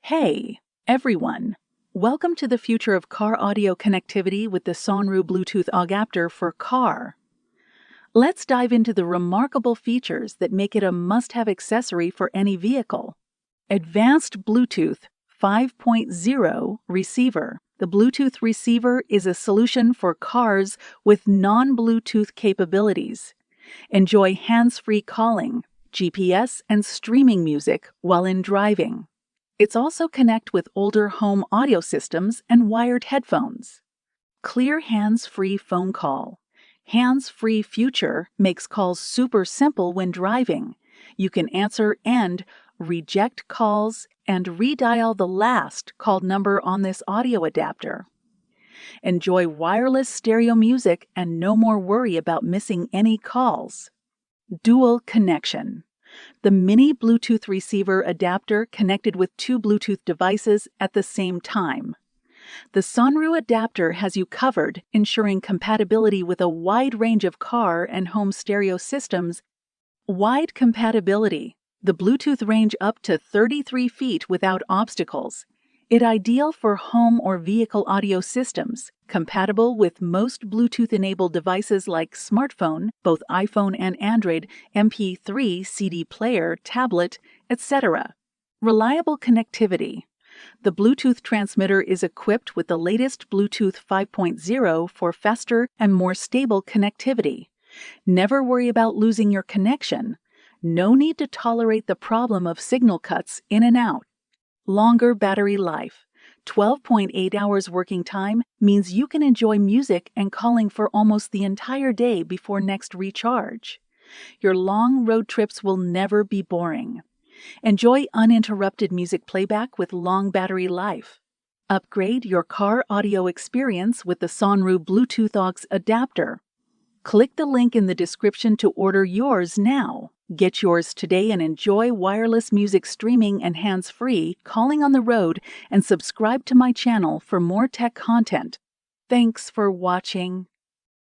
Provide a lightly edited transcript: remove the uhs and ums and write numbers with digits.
Hey, everyone! Welcome to the future of car audio connectivity with the SONRU Bluetooth adapter for car. Let's dive into the remarkable features that make it a must-have accessory for any vehicle. Advanced Bluetooth 5.0 receiver. The Bluetooth receiver is a solution for cars with non-Bluetooth capabilities. Enjoy hands-free calling, GPS, and streaming music while in driving. It's also connect with older home audio systems and wired headphones. Clear hands-free phone call. Hands-free feature makes calls super simple when driving. You can answer and reject calls and redial the last called number on this audio adapter. Enjoy wireless stereo music and no more worry about missing any calls. Dual connection. The mini Bluetooth receiver adapter connected with two Bluetooth devices at the same time. The SONRU adapter has you covered, ensuring compatibility with a wide range of car and home stereo systems. Wide compatibility. The Bluetooth range up to 33 feet without obstacles. It ideal for home or vehicle audio systems, compatible with most Bluetooth-enabled devices like smartphone, both iPhone and Android, MP3, CD player, tablet, etc. Reliable connectivity. The Bluetooth transmitter is equipped with the latest Bluetooth 5.0 for faster and more stable connectivity. Never worry about losing your connection. No need to tolerate the problem of signal cuts in and out. Longer battery life. 12.8 hours working time means you can enjoy music and calling for almost the entire day before next recharge. Your long road trips will never be boring. Enjoy uninterrupted music playback with long battery life. Upgrade your car audio experience with the SONRU Bluetooth aux adapter. Click the link in the description to order yours now. Get yours today and enjoy wireless music streaming and hands-free, calling on the road, and subscribe to my channel for more tech content. Thanks for watching.